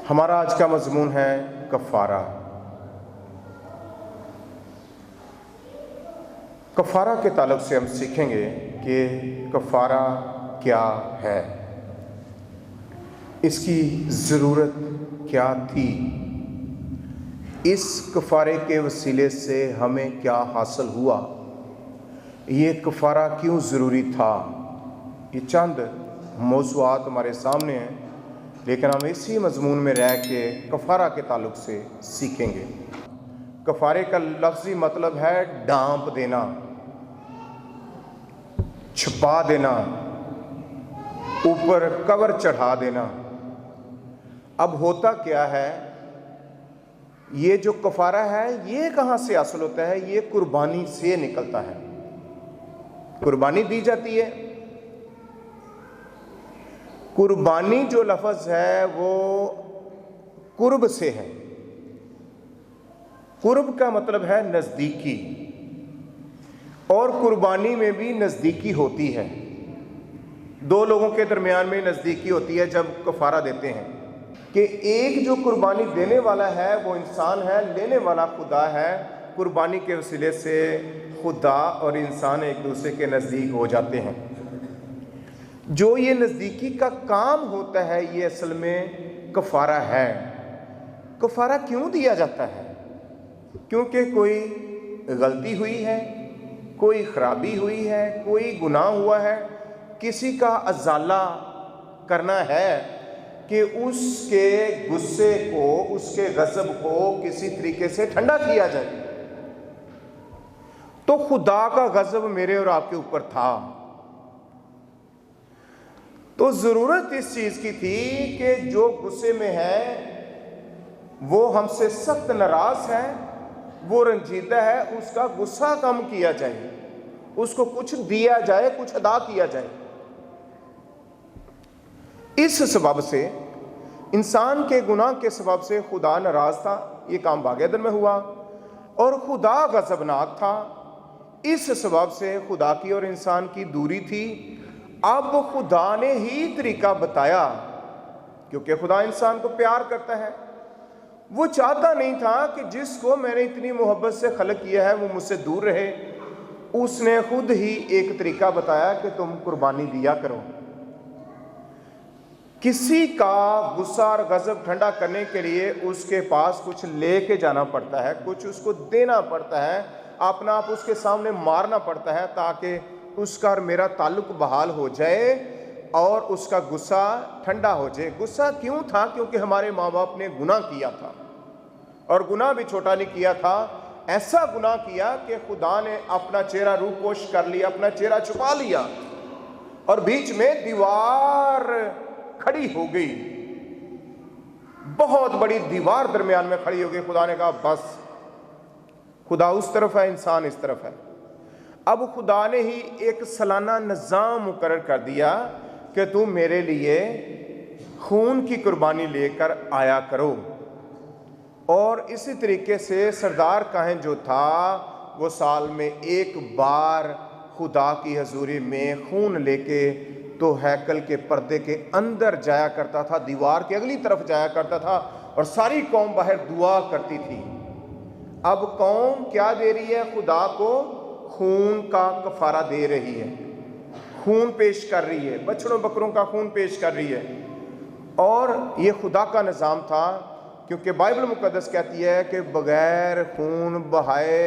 ہمارا آج کا مضمون ہے کفارہ۔ کفارہ کے تعلق سے ہم سیکھیں گے کہ کفارہ کیا ہے، اس کی ضرورت کیا تھی، اس کفارے کے وسیلے سے ہمیں کیا حاصل ہوا، یہ کفارہ کیوں ضروری تھا۔ یہ چند موضوعات ہمارے سامنے ہیں، لیکن ہم اسی مضمون میں رہ کے کفارہ کے تعلق سے سیکھیں گے۔ کفارے کا لفظی مطلب ہے ڈھانپ دینا، چھپا دینا، اوپر کور چڑھا دینا۔ اب ہوتا کیا ہے، یہ جو کفارہ ہے یہ کہاں سے حاصل ہوتا ہے؟ یہ قربانی سے نکلتا ہے۔ قربانی دی جاتی ہے۔ قربانی جو لفظ ہے وہ قرب سے ہے۔ قرب کا مطلب ہے نزدیکی، اور قربانی میں بھی نزدیکی ہوتی ہے۔ دو لوگوں کے درمیان میں نزدیکی ہوتی ہے جب کفارہ دیتے ہیں، کہ ایک جو قربانی دینے والا ہے وہ انسان ہے، لینے والا خدا ہے۔ قربانی کے وسیلے سے خدا اور انسان ایک دوسرے کے نزدیک ہو جاتے ہیں۔ جو یہ نزدیکی کا کام ہوتا ہے یہ اصل میں کفارہ ہے۔ کفارہ کیوں دیا جاتا ہے؟ کیونکہ کوئی غلطی ہوئی ہے، کوئی خرابی ہوئی ہے، کوئی گناہ ہوا ہے، کسی کا ازالہ کرنا ہے کہ اس کے غصے کو، اس کے غضب کو کسی طریقے سے ٹھنڈا کیا جائے۔ تو خدا کا غضب میرے اور آپ کے اوپر تھا، تو ضرورت اس چیز کی تھی کہ جو غصے میں ہے، وہ ہم سے سخت ناراض ہے، وہ رنجیدہ ہے، اس کا غصہ کم کیا جائے، اس کو کچھ دیا جائے، کچھ ادا کیا جائے۔ اس سبب سے، انسان کے گناہ کے سبب سے خدا ناراض تھا، یہ کام باغ عدن میں ہوا، اور خدا غضبناک تھا۔ اس سبب سے خدا کی اور انسان کی دوری تھی۔ اب خدا نے ہی طریقہ بتایا، کیونکہ خدا انسان کو پیار کرتا ہے۔ وہ چاہتا نہیں تھا کہ جس کو میں نے اتنی محبت سے خلق کیا ہے وہ مجھ سے دور رہے۔ اس نے خود ہی ایک طریقہ بتایا کہ تم قربانی دیا کرو۔ کسی کا غصہ اور غضب ٹھنڈا کرنے کے لیے اس کے پاس کچھ لے کے جانا پڑتا ہے، کچھ اس کو دینا پڑتا ہے، اپنا آپ اس کے سامنے مارنا پڑتا ہے، تاکہ اس کا اور میرا تعلق بحال ہو جائے اور اس کا غصہ ٹھنڈا ہو جائے۔ غصہ کیوں تھا؟ کیونکہ ہمارے ماں باپ نے گناہ کیا تھا، اور گناہ بھی چھوٹا نہیں کیا تھا، ایسا گناہ کیا کہ خدا نے اپنا چہرہ روح پوش کر لیا، اپنا چہرہ چھپا لیا، اور بیچ میں دیوار کھڑی ہو گئی، بہت بڑی دیوار درمیان میں کھڑی ہو گئی۔ خدا نے کہا بس، خدا اس طرف ہے، انسان اس طرف ہے۔ اب خدا نے ہی ایک سالانہ نظام مقرر کر دیا کہ تم میرے لیے خون کی قربانی لے کر آیا کرو۔ اور اسی طریقے سے سردار کاہن جو تھا وہ سال میں ایک بار خدا کی حضوری میں خون لے کے تو ہیکل کے پردے کے اندر جایا کرتا تھا، دیوار کی اگلی طرف جایا کرتا تھا، اور ساری قوم باہر دعا کرتی تھی۔ اب قوم کیا دے رہی ہے؟ خدا کو خون کا کفارہ دے رہی ہے، خون پیش کر رہی ہے، بچڑوں بکروں کا خون پیش کر رہی ہے۔ اور یہ خدا کا نظام تھا، کیونکہ بائبل مقدس کہتی ہے کہ بغیر خون بہائے،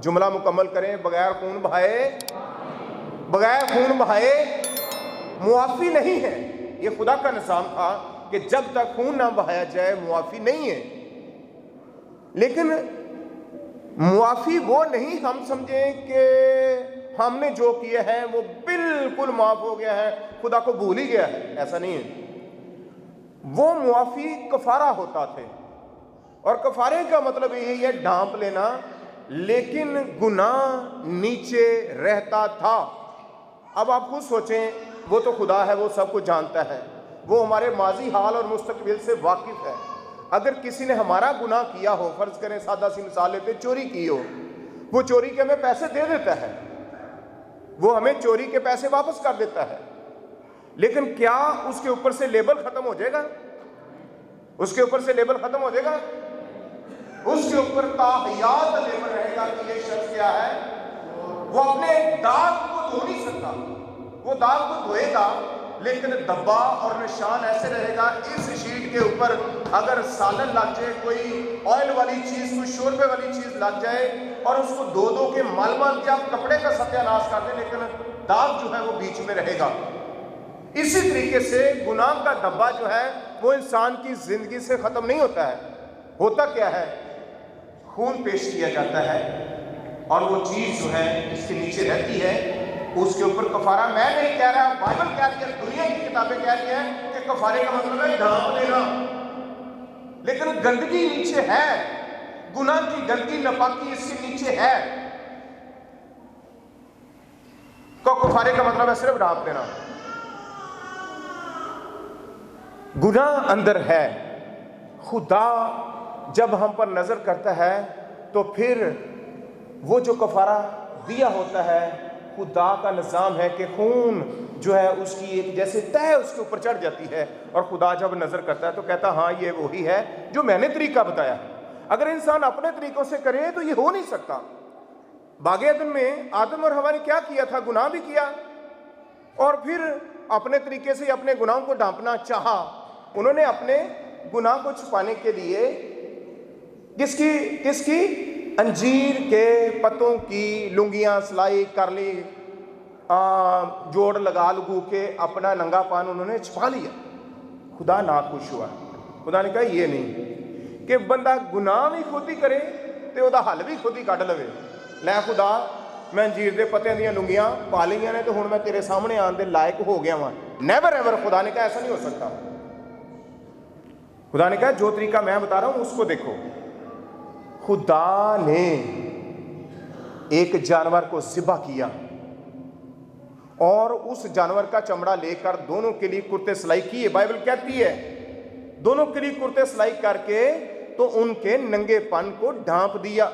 جملہ مکمل کریں، بغیر خون بہائے، بغیر خون بہائے معافی نہیں ہے۔ یہ خدا کا نظام تھا کہ جب تک خون نہ بہایا جائے معافی نہیں ہے۔ لیکن معافی وہ نہیں ہم سمجھیں کہ ہم نے جو کیا ہے وہ بالکل معاف ہو گیا ہے، خدا کو بھول ہی گیا ہے، ایسا نہیں ہے۔ وہ معافی کفارہ ہوتا تھے، اور کفارے کا مطلب یہی ہے ڈھانپ لینا، لیکن گناہ نیچے رہتا تھا۔ اب آپ خود سوچیں، وہ تو خدا ہے، وہ سب کچھ جانتا ہے، وہ ہمارے ماضی، حال اور مستقبل سے واقف ہے۔ اگر کسی نے ہمارا گناہ کیا ہو، فرض کریں سادہ سی مثال لیتے، چوری کی ہو، وہ چوری کے ہمیں پیسے دے دیتا ہے، وہ ہمیں چوری کے پیسے واپس کر دیتا ہے، لیکن کیا اس کے اوپر سے لیبل ختم ہو جائے گا؟ اس کے اوپر سے لیبل ختم ہو جائے گا؟ اس کے اوپر تاحیات لیبل رہے گا کہ یہ شخص کیا ہے، وہ اپنے داغ کو دھو نہیں سکتا، وہ داغ کو دھوئے گا لیکن دبا اور نشان ایسے رہے گا۔ اس شیٹ کے اوپر اگر سالن لگ جائے، کوئی آئل والی چیز، کوئی شوربے والی چیز لگ جائے اور اس کو دو کے مال کے آپ کپڑے کا ستیہ ناش کر دیں، لیکن داغ جو ہے وہ بیچ میں رہے گا۔ اسی طریقے سے گناہ کا دبا جو ہے وہ انسان کی زندگی سے ختم نہیں ہوتا ہے۔ ہوتا کیا ہے؟ خون پیش کیا جاتا ہے اور وہ چیز جو ہے اس کے نیچے رہتی ہے، اس کے اوپر کفارہ۔ میں نہیں کہہ رہا، بائبل کہہ رہی ہے، دنیا کی کتابیں کہہ رہی ہیں کہ کفارے کا مطلب ہے ڈھانپ دینا، لیکن گندگی نیچے ہے، گناہ کی گندگی ناپاکی اس کے نیچے ہے۔ تو کفارے کا مطلب ہے صرف ڈھانپ دینا۔ گناہ اندر ہے، خدا جب ہم پر نظر کرتا ہے تو پھر وہ جو کفارہ دیا ہوتا ہے، خدا کا نظام ہے کہ خون جو ہے اس کی ایک جیسے تہ اس کے اوپر چڑھ جاتی ہے، اور خدا جب نظر کرتا ہے تو کہتا ہاں یہ وہی ہے جو میں نے طریقہ بتایا۔ اگر انسان اپنے طریقوں سے کرے تو یہ ہو نہیں سکتا۔ باغ عدن میں آدم اور حوا نے کیا کیا تھا؟ گناہ بھی کیا، اور پھر اپنے طریقے سے اپنے گناہوں کو ڈھانپنا چاہا۔ انہوں نے اپنے گناہ کو چھپانے کے لیے کس کی انجیر کے پتوں کی لنگیاں سلائی کر لی، جوڑ لگا لگو کے اپنا ننگا پان انہوں نے چھپا لیا۔ خدا ناخوش ہوا۔ خدا نے کہا یہ نہیں کہ بندہ گناہ بھی خود ہی کرے تے وہ دا حل بھی خود ہی کٹ لوے۔ لے خدا میں انجیر دے پتیاں دیاں لنگیاں پا لیاں نے تو ہن میں تیرے سامنے آن دے لائق ہو گیا ہوں۔ نیور ایور، خدا نے کہا ایسا نہیں ہو سکتا۔ خدا نے کہا جو طریقہ میں بتا رہا ہوں اس کو دیکھو۔ خدا نے ایک جانور کو ذبح کیا اور اس جانور کا چمڑا لے کر دونوں کے لیے کرتے سلائی کیے۔ بائبل کہتی ہے دونوں کے لیے کرتے سلائی کر کے تو ان کے ننگے پن کو ڈھانپ دیا۔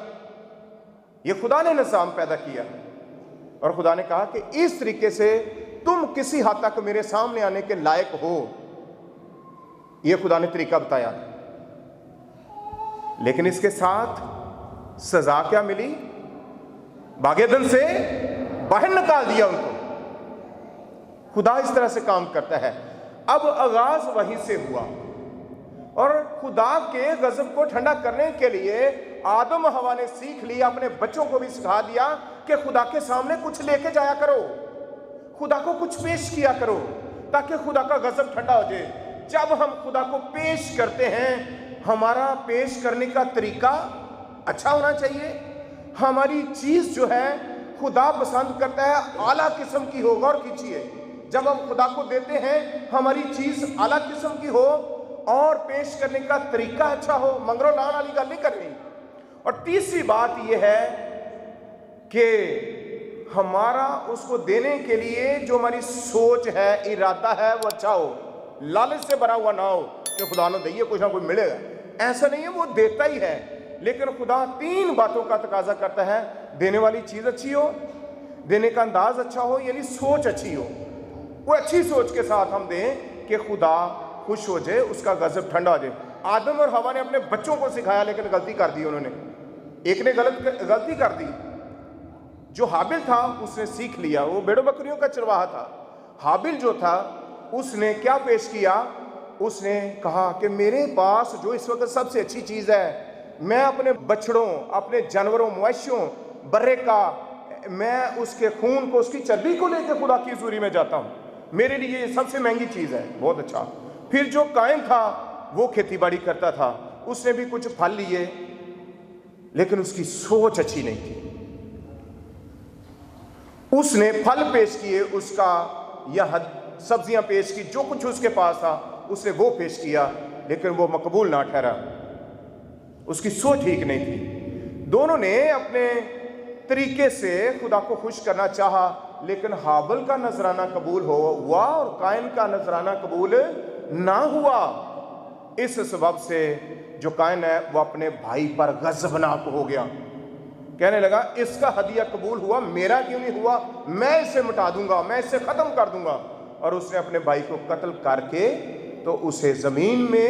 یہ خدا نے نظام پیدا کیا، اور خدا نے کہا کہ اس طریقے سے تم کسی حد تک میرے سامنے آنے کے لائق ہو۔ یہ خدا نے طریقہ بتایا، لیکن اس کے ساتھ سزا کیا ملی؟ باغ عدن سے باہر نکال دیا ان کو۔ خدا اس طرح سے کام کرتا ہے۔ اب آغاز وہیں سے ہوا، اور خدا کے غضب کو ٹھنڈا کرنے کے لیے آدم حوا نے سیکھ لیا، اپنے بچوں کو بھی سکھا دیا کہ خدا کے سامنے کچھ لے کے جایا کرو، خدا کو کچھ پیش کیا کرو تاکہ خدا کا غضب ٹھنڈا ہو جائے۔ جب ہم خدا کو پیش کرتے ہیں، ہمارا پیش کرنے کا طریقہ اچھا ہونا چاہیے۔ ہماری چیز جو ہے خدا پسند کرتا ہے اعلیٰ قسم کی ہو۔ غور کیجیے، جب ہم خدا کو دیتے ہیں ہماری چیز اعلیٰ قسم کی ہو اور پیش کرنے کا طریقہ اچھا ہو۔ منگرو لان والی گل نہیں کرنی۔ اور تیسری بات یہ ہے کہ ہمارا اس کو دینے کے لیے جو ہماری سوچ ہے، ارادہ ہے، وہ اچھا ہو، لالچ سے بھرا ہوا نہ ہو کہ خدا نہ دئیے کچھ نہ کوئی ملے گا۔ ایسا نہیں ہے، وہ دیتا ہی ہے، لیکن خدا 3 باتوں کا تقاضا کرتا ہے۔ دینے والی چیز اچھی ہو، دینے کا انداز اچھا ہو، یعنی سوچ اچھی ہو۔ وہ اچھی سوچ کے ساتھ ہم دیں کہ خدا خوش ہو جائے، اس کا غضب ٹھنڈا ہو جائے۔ آدم اور حوا نے اپنے بچوں کو سکھایا، لیکن غلطی کر دی انہوں نے۔ ایک نے غلطی کر دی۔ جو حابل تھا اس نے سیکھ لیا، وہ بھیڑوں بکریوں کا چرواہا تھا۔ حابل جو تھا اس نے کیا پیش کیا؟ اس نے کہا کہ میرے پاس جو اس وقت سب سے اچھی چیز ہے، میں اپنے بچڑوں، اپنے جانوروں، مویشیوں، برے کا، میں اس کے خون کو، اس کی چربی کو لے کے خدا کی حضوری میں جاتا ہوں، میرے لیے یہ سب سے مہنگی چیز ہے۔ بہت اچھا۔ پھر جو قائم تھا وہ کھیتی باڑی کرتا تھا، اس نے بھی کچھ پھل لیے، لیکن اس کی سوچ اچھی نہیں تھی۔ اس نے پھل پیش کیے، اس کا یا سبزیاں پیش کی، جو کچھ اس کے پاس تھا اس نے وہ پیش کیا، لیکن وہ مقبول نہ ٹھہرا۔ اس کی سوچ ٹھیک نہیں تھی۔ دونوں نے اپنے طریقے سے خدا کو خوش کرنا چاہا، لیکن حابل کا نذرانہ قبول ہوا اور قائن کا نذرانہ قبول نہ ہوا۔ اس سبب سے جو قائن ہے وہ اپنے بھائی پر غضبناک ہو گیا، کہنے لگا اس کا ہدیہ قبول ہوا، میرا کیوں نہیں ہوا؟ میں اسے مٹا دوں گا، میں اسے ختم کر دوں گا۔ اور اس نے اپنے بھائی کو قتل کر کے تو اسے زمین میں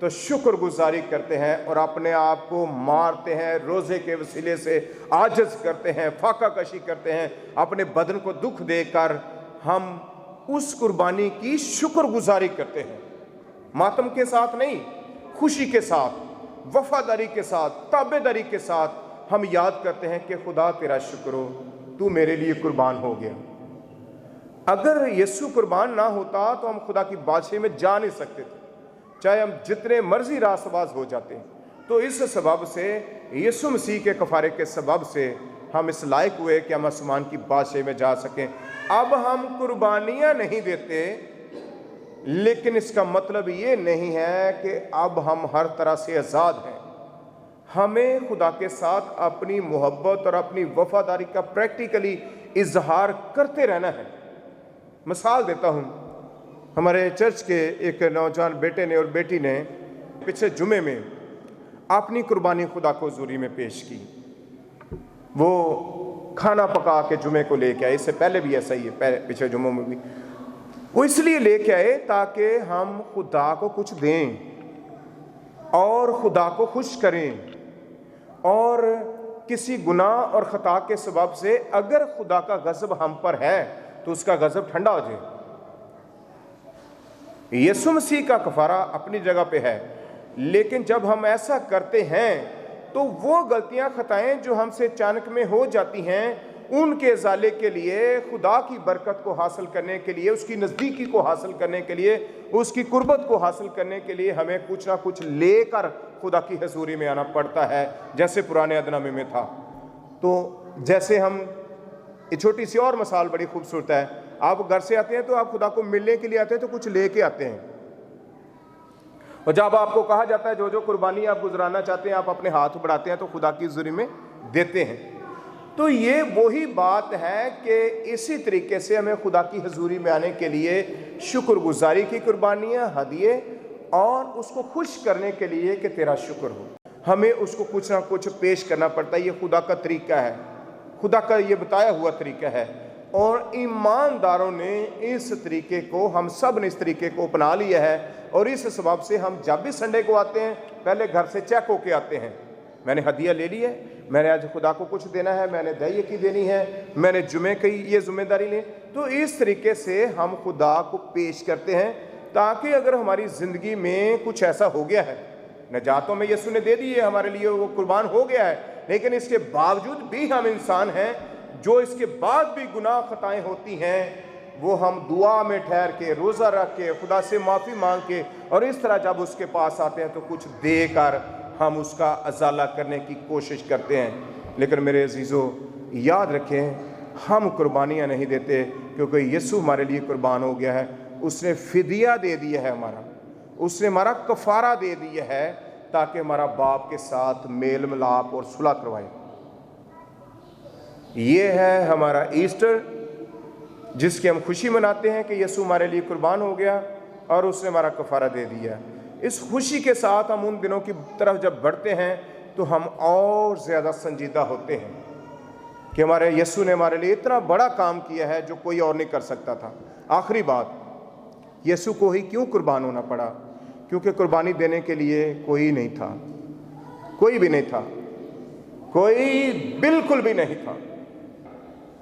تو شکر گزاری کرتے ہیں اور اپنے آپ کو مارتے ہیں، روزے کے وسیلے سے عاجز کرتے ہیں، فاقہ کشی کرتے ہیں، اپنے بدن کو دکھ دے کر ہم اس قربانی کی شکر گزاری کرتے ہیں، ماتم کے ساتھ نہیں، خوشی کے ساتھ، وفاداری کے ساتھ، تابعداری کے ساتھ ہم یاد کرتے ہیں کہ خدا تیرا شکر ہو، تو میرے لیے قربان ہو گیا۔ اگر یسوع قربان نہ ہوتا تو ہم خدا کی بادشاہی میں جا نہیں سکتے تھے، چاہے ہم جتنے مرضی راست باز ہو جاتے ہیں۔ تو اس سبب سے یسوع مسیح کے کفارے کے سبب سے ہم اس لائق ہوئے کہ ہم آسمان کی بادشاہی میں جا سکیں۔ اب ہم قربانیاں نہیں دیتے، لیکن اس کا مطلب یہ نہیں ہے کہ اب ہم ہر طرح سے آزاد ہیں۔ ہمیں خدا کے ساتھ اپنی محبت اور اپنی وفاداری کا پریکٹیکلی اظہار کرتے رہنا ہے۔ مثال دیتا ہوں، ہمارے چرچ کے ایک نوجوان بیٹے نے اور بیٹی نے پچھلے جمعے میں اپنی قربانی خدا کو حضوری میں پیش کی۔ وہ کھانا پکا کے جمعے کو لے کے آئے، اس سے پہلے بھی ایسا ہی ہے، پچھلے جمعوں میں بھی وہ اس لیے لے کے آئے تاکہ ہم خدا کو کچھ دیں اور خدا کو خوش کریں، اور کسی گناہ اور خطا کے سبب سے اگر خدا کا غضب ہم پر ہے تو اس کا غضب ٹھنڈا ہو جائے۔ یسوع مسیح کا کفارہ اپنی جگہ پہ ہے، لیکن جب ہم ایسا کرتے ہیں تو وہ غلطیاں خطائیں جو ہم سے اچانک میں ہو جاتی ہیں، ان کے ازالے کے لیے، خدا کی برکت کو حاصل کرنے کے لیے، اس کی نزدیکی کو حاصل کرنے کے لیے، اس کی قربت کو حاصل کرنے کے لیے ہمیں کچھ نہ کچھ لے کر خدا کی حضوری میں آنا پڑتا ہے، جیسے پرانے عہد نامے میں تھا۔ تو جیسے ہم یہ چھوٹی سی اور مثال بڑی خوبصورت ہے، آپ گھر سے آتے ہیں تو آپ خدا کو ملنے کے لیے آتے ہیں تو کچھ لے کے آتے ہیں، اور جب آپ کو کہا جاتا ہے جو جو قربانی آپ گزرانا چاہتے ہیں آپ اپنے ہاتھ بڑھاتے ہیں تو خدا کی حضوری میں دیتے ہیں۔ تو یہ وہی بات ہے کہ اسی طریقے سے ہمیں خدا کی حضوری میں آنے کے لیے شکر گزاری کی قربانیاں، ہدیے، اور اس کو خوش کرنے کے لیے کہ تیرا شکر ہو، ہمیں اس کو کچھ نہ کچھ پیش کرنا پڑتا ہے۔ یہ خدا کا طریقہ ہے، خدا کا یہ بتایا ہوا طریقہ ہے، اور ایمانداروں نے اس طریقے کو، ہم سب نے اس طریقے کو اپنا لیا ہے، اور اس سبب سے ہم جب بھی سنڈے کو آتے ہیں پہلے گھر سے چیک ہو کے آتے ہیں، میں نے ہدیہ لے لی ہے، میں نے آج خدا کو کچھ دینا ہے، میں نے دہی کی دینی ہے، میں نے جمعے کی یہ ذمہ داری لی۔ تو اس طریقے سے ہم خدا کو پیش کرتے ہیں تاکہ اگر ہماری زندگی میں کچھ ایسا ہو گیا ہے، نجاتوں میں یسوع نے دے دی ہے ہمارے لیے، وہ قربان ہو گیا ہے، لیکن اس کے باوجود بھی ہم انسان ہیں جو اس کے بعد بھی گناہ خطائیں ہوتی ہیں، وہ ہم دعا میں ٹھہر کے، روزہ رکھ کے، خدا سے معافی مانگ کے، اور اس طرح جب اس کے پاس آتے ہیں تو کچھ دے کر ہم اس کا ازالہ کرنے کی کوشش کرتے ہیں۔ لیکن میرے عزیزو یاد رکھیں، ہم قربانیاں نہیں دیتے کیونکہ یسوع ہمارے لیے قربان ہو گیا ہے، اس نے فدیہ دے دیا ہے ہمارا، اس نے ہمارا کفارہ دے دیا ہے تاکہ ہمارا باپ کے ساتھ میل ملاپ اور صلح کروائے۔ یہ ہے ہمارا ایسٹر، جس کی ہم خوشی مناتے ہیں کہ یسوع ہمارے لیے قربان ہو گیا اور اس نے ہمارا کفارہ دے دیا۔ اس خوشی کے ساتھ ہم ان دنوں کی طرف جب بڑھتے ہیں تو ہم اور زیادہ سنجیدہ ہوتے ہیں کہ ہمارے یسوع نے ہمارے لیے اتنا بڑا کام کیا ہے جو کوئی اور نہیں کر سکتا تھا۔ آخری بات، یسوع کو ہی کیوں قربان ہونا پڑا؟ کیونکہ قربانی دینے کے لیے کوئی نہیں تھا، کوئی بھی نہیں تھا، کوئی بالکل بھی نہیں تھا،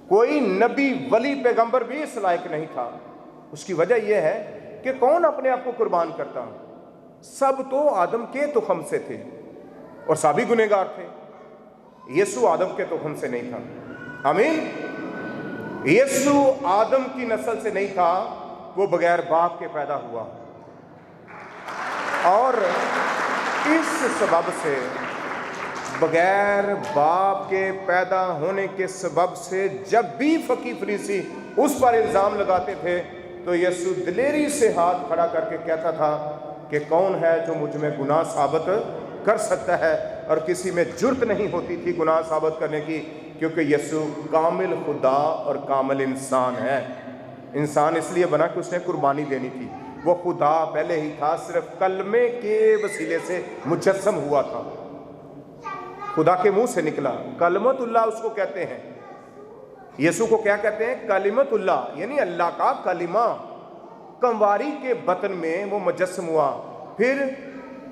کوئی نبی، ولی، پیغمبر بھی اس لائق نہیں تھا۔ اس کی وجہ یہ ہے کہ کون اپنے آپ کو قربان کرتا؟ سب تو آدم کے تخم سے تھے اور سبھی گنہگار تھے، یسوع آدم کے تخم سے نہیں تھا۔ آمین۔ یسوع آدم کی نسل سے نہیں تھا، وہ بغیر باپ کے پیدا ہوا، اور اس سبب سے، بغیر باپ کے پیدا ہونے کے سبب سے، جب بھی فقیہ فریسی اس پر الزام لگاتے تھے تو یسوع دلیری سے ہاتھ کھڑا کر کے کہتا تھا کہ کون ہے جو مجھ میں گناہ ثابت کر سکتا ہے، اور کسی میں جرت نہیں ہوتی تھی گناہ ثابت کرنے کی، کیونکہ یسوع کامل خدا اور کامل انسان ہے۔ انسان اس لیے بنا کہ اس نے قربانی دینی تھی، وہ خدا پہلے ہی تھا، صرف کلمے کے وسیلے سے مجسم ہوا تھا، خدا کے منہ سے نکلا۔ کلمت اللہ اس کو کہتے ہیں، یسوع کو کیا کہتے ہیں؟ کلمت اللہ، یعنی اللہ کا کلمہ۔ کنواری کے بطن میں وہ مجسم ہوا، پھر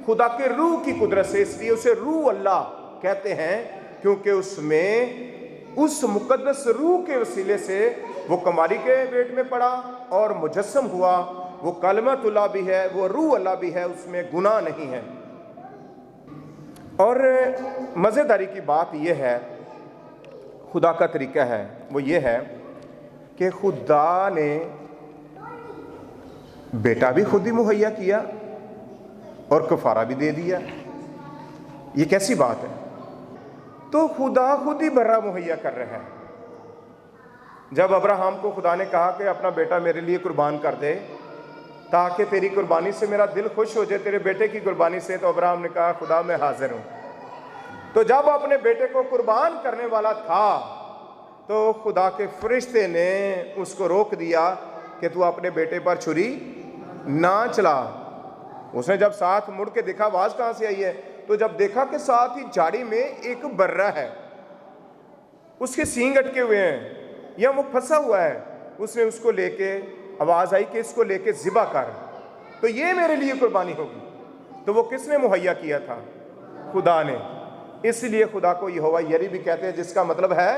خدا کے روح کی قدرت سے، اس لیے اسے روح اللہ کہتے ہیں، کیونکہ اس میں اس مقدس روح کے وسیلے سے وہ کماری کے پیٹ میں پڑا اور مجسم ہوا، وہ کلمت اللہ بھی ہے، وہ روح اللہ بھی ہے، اس میں گناہ نہیں ہے۔ اور مزیداری کی بات یہ ہے، خدا کا طریقہ ہے وہ یہ ہے کہ خدا نے بیٹا بھی خود ہی مہیا کیا اور کفارہ بھی دے دیا۔ یہ کیسی بات ہے؟ تو خدا خود ہی برہ مہیا کر رہا ہے۔ جب ابراہیم کو خدا نے کہا کہ اپنا بیٹا میرے لیے قربان کر دے تاکہ تیری قربانی سے میرا دل خوش ہو جائے، تیرے بیٹے کی قربانی سے، تو ابراہیم نے کہا خدا میں حاضر ہوں۔ تو جب اپنے بیٹے کو قربان کرنے والا تھا تو خدا کے فرشتے نے اس کو روک دیا کہ تو اپنے بیٹے پر چھری نہ چلا۔ اس نے جب ساتھ مڑ کے دیکھا آواز کہاں سے آئی ہے، تو جب دیکھا کہ ساتھ ہی جھاڑی میں ایک برہ ہے، اس کے سینگ اٹکے ہوئے ہیں یا وہ پھنسا ہوا ہے، اس نے اس کو لے کے، آواز آئی کہ اس کو لے کے ذبح کر، تو یہ میرے لیے قربانی ہوگی۔ تو وہ کس نے مہیا کیا تھا؟ خدا نے۔ اس لیے خدا کو یہوہ یری بھی کہتے ہیں، جس کا مطلب ہے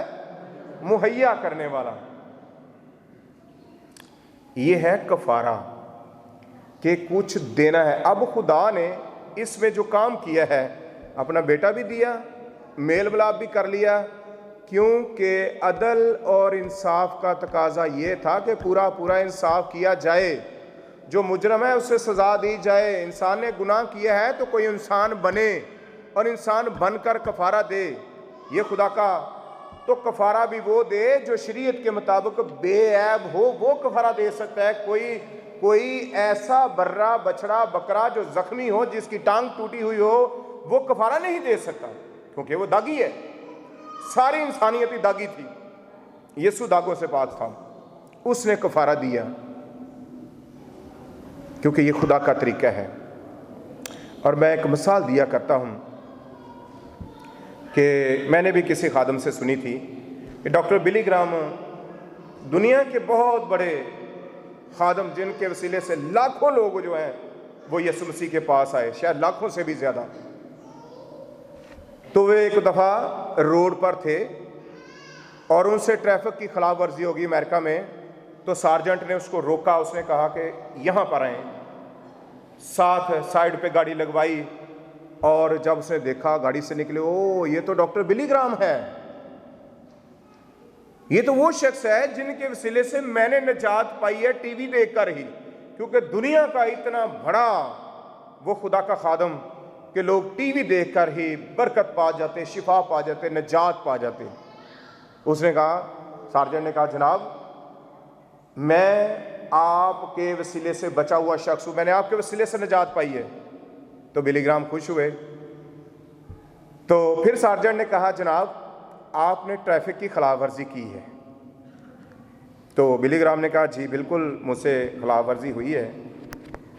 مہیا کرنے والا۔ یہ ہے کفارہ کہ کچھ دینا ہے۔ اب خدا نے اس میں جو کام کیا ہے، اپنا بیٹا بھی دیا، میل ملاپ بھی کر لیا، کیونکہ عدل اور انصاف کا تقاضا یہ تھا کہ پورا پورا انصاف کیا جائے، جو مجرم ہے اسے سزا دی جائے۔ انسان نے گناہ کیا ہے تو کوئی انسان بنے اور انسان بن کر کفارہ دے، یہ خدا کا۔ تو کفارہ بھی وہ دے جو شریعت کے مطابق بے عیب ہو، وہ کفارہ دے سکتا ہے۔ کوئی ایسا برہ بچڑا بکرا جو زخمی ہو، جس کی ٹانگ ٹوٹی ہوئی ہو، وہ کفارہ نہیں دے سکتا، کیونکہ وہ داغی ہے۔ ساری انسانیت ہی داغی تھی، یسوع داغوں سے پاک تھا، اس نے کفارہ دیا، کیونکہ یہ خدا کا طریقہ ہے۔ اور میں ایک مثال دیا کرتا ہوں کہ میں نے بھی کسی خادم سے سنی تھی کہ ڈاکٹر بلی گرام دنیا کے بہت بڑے خادم، جن کے وسیلے سے لاکھوں لوگ جو ہیں وہ یسوع مسیح کے پاس آئے، شاید لاکھوں سے بھی زیادہ۔ تو وہ ایک دفعہ روڈ پر تھے اور ان سے ٹریفک کی خلاف ورزی ہوگی امریکہ میں، تو سارجنٹ نے اس کو روکا، اس نے کہا کہ یہاں پر آئیں، ساتھ سائیڈ پہ گاڑی لگوائی، اور جب اس نے دیکھا گاڑی سے نکلے، او یہ تو ڈاکٹر بلی گرام ہے، یہ تو وہ شخص ہے جن کے وسیلے سے میں نے نجات پائی ہے ٹی وی دیکھ کر ہی، کیونکہ دنیا کا اتنا بڑا وہ خدا کا خادم کہ لوگ ٹی وی دیکھ کر ہی برکت پا جاتے، شفا پا جاتے، نجات پا جاتے۔ اس نے کہا، سارجنٹ نے کہا جناب میں آپ کے وسیلے سے بچا ہوا شخص ہوں، میں نے آپ کے وسیلے سے نجات پائی ہے۔ تو بلی گرام خوش ہوئے۔ تو پھر سارجنٹ نے کہا جناب آپ نے ٹریفک کی خلاف ورزی کی ہے۔ تو بلی گرام نے کہا جی بالکل مجھ سے خلاف ورزی ہوئی ہے۔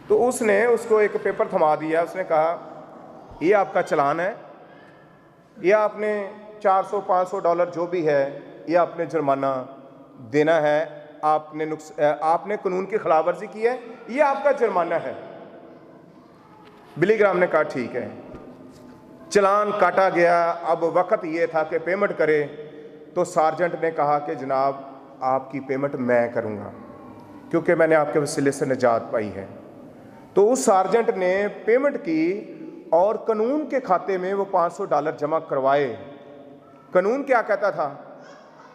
تو اس نے اس کو ایک پیپر تھما دیا، اس نے کہا یہ آپ کا چلان ہے، یہ آپ نے $400-500 جو بھی ہے یہ آپ نے جرمانہ دینا ہے، آپ نے قانون کی خلاف ورزی کی ہے، یہ آپ کا جرمانہ ہے۔ بلی گرام نے کہا ٹھیک ہے، چلان کاٹا گیا۔ اب وقت یہ تھا کہ پیمنٹ کرے، تو سارجنٹ نے کہا کہ جناب آپ کی پیمنٹ میں کروں گا، کیونکہ میں نے آپ کے وسیلے سے نجات پائی ہے۔ تو اس سارجنٹ نے پیمنٹ کی اور قانون کے کھاتے میں وہ $500 جمع کروائے۔ قانون کیا کہتا تھا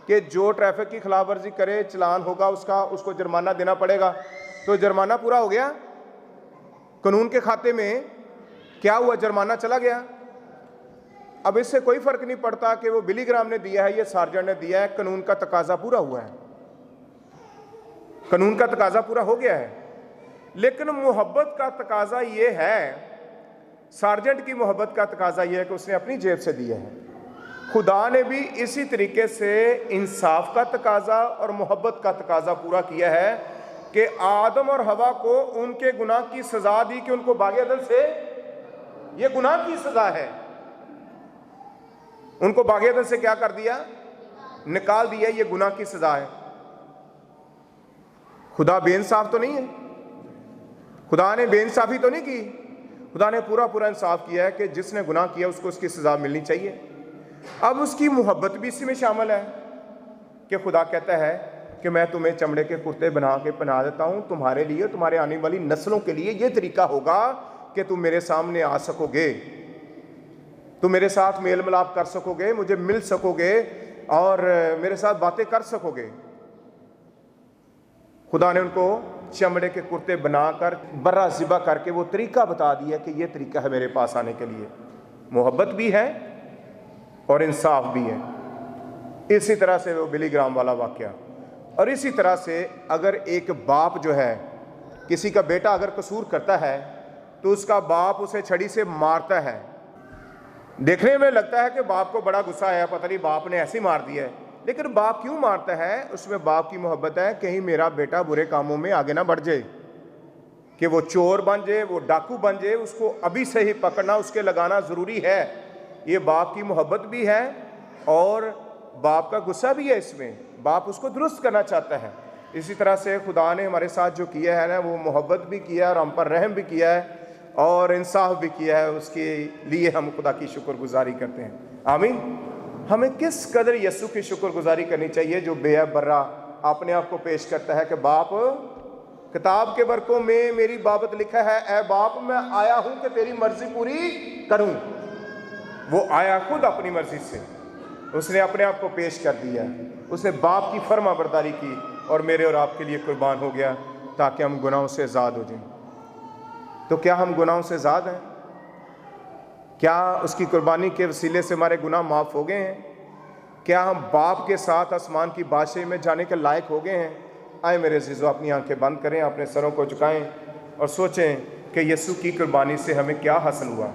کہ جو ٹریفک کی خلاف ورزی کرے چلان ہوگا اس کو جرمانہ دینا پڑے گا۔ تو جرمانہ پورا ہو گیا، قانون کے کھاتے میں کیا ہوا، جرمانہ چلا گیا۔ اب اس سے کوئی فرق نہیں پڑتا کہ وہ بلی گرام نے دیا ہے یا سارجنٹ نے دیا ہے، قانون کا تقاضا پورا ہوا ہے، قانون کا تقاضا پورا ہو گیا ہے۔ لیکن محبت کا تقاضا یہ ہے، سارجنٹ کی محبت کا تقاضا یہ ہے کہ اس نے اپنی جیب سے دیا ہے۔ خدا نے بھی اسی طریقے سے انصاف کا تقاضا اور محبت کا تقاضا پورا کیا ہے کہ آدم اور حوا کو ان کے گناہ کی سزا دی کہ ان کو باغ عدن سے، یہ گناہ کی سزا ہے، ان کو باغ عدن سے کیا کر دیا، نکال دیا، یہ گناہ کی سزا ہے۔ خدا بے انصاف تو نہیں ہے، خدا نے بے انصافی تو نہیں کی، خدا نے پورا پورا انصاف کیا ہے کہ جس نے گناہ کیا اس کو اس کی سزا ملنی چاہیے۔ اب اس کی محبت بھی اسی میں شامل ہے کہ خدا کہتا ہے کہ میں تمہیں چمڑے کے کرتے بنا کے پہنا دیتا ہوں، تمہارے لیے، تمہارے آنے والی نسلوں کے لیے یہ طریقہ ہوگا کہ تم میرے سامنے آ سکو گے، تم میرے ساتھ میل ملاپ کر سکو گے، مجھے مل سکو گے اور میرے ساتھ باتیں کر سکو گے۔ خدا نے ان کو چمڑے کے کرتے بنا کر برا ذبح کر کے وہ طریقہ بتا دیا کہ یہ طریقہ ہے میرے پاس آنے کے لیے۔ محبت بھی ہے اور انصاف بھی ہے۔ اسی طرح سے وہ بلی گرام والا واقعہ، اور اسی طرح سے اگر ایک باپ جو ہے، کسی کا بیٹا اگر قصور کرتا ہے تو اس کا باپ اسے چھڑی سے مارتا ہے۔ دیکھنے میں لگتا ہے کہ باپ کو بڑا غصہ آیا، پتہ نہیں باپ نے ایسے مار دیا ہے، لیکن باپ کیوں مارتا ہے؟ اس میں باپ کی محبت ہے، کہیں میرا بیٹا برے کاموں میں آگے نہ بڑھ جائے، کہ وہ چور بن جائے، وہ ڈاکو بن جائے، اس کو ابھی سے ہی پکڑنا، اس کے لگانا ضروری ہے۔ یہ باپ کی محبت بھی ہے اور باپ کا غصہ بھی ہے اس میں، باپ اس کو درست کرنا چاہتا ہے۔ اسی طرح سے خدا نے ہمارے ساتھ جو کیا ہے نا، وہ محبت بھی کیا ہے اور ہم پر رحم بھی کیا ہے اور انصاف بھی کیا ہے، اس کے لیے ہم خدا کی شکر گزاری کرتے ہیں۔ آمین۔ ہمیں کس قدر یسوع کی شکر گزاری کرنی چاہیے جو بے عیب برا اپنے آپ کو پیش کرتا ہے کہ باپ، کتاب کے برقوں میں میری بابت لکھا ہے، اے باپ میں آیا ہوں کہ تیری مرضی پوری کروں۔ وہ آیا خود اپنی مرضی سے، اس نے اپنے آپ کو پیش کر دیا، اس نے باپ کی فرما برداری کی اور میرے اور آپ کے لیے قربان ہو گیا تاکہ ہم گناہوں سے آزاد ہو جائیں۔ تو کیا ہم گناہوں سے آزاد ہیں؟ کیا اس کی قربانی کے وسیلے سے ہمارے گناہ معاف ہو گئے ہیں؟ کیا ہم باپ کے ساتھ آسمان کی بادشاہی میں جانے کے لائق ہو گئے ہیں؟ آئے میرے عزیزو، اپنی آنکھیں بند کریں، اپنے سروں کو جھکائیں اور سوچیں کہ یسوع کی قربانی سے ہمیں کیا حاصل ہوا۔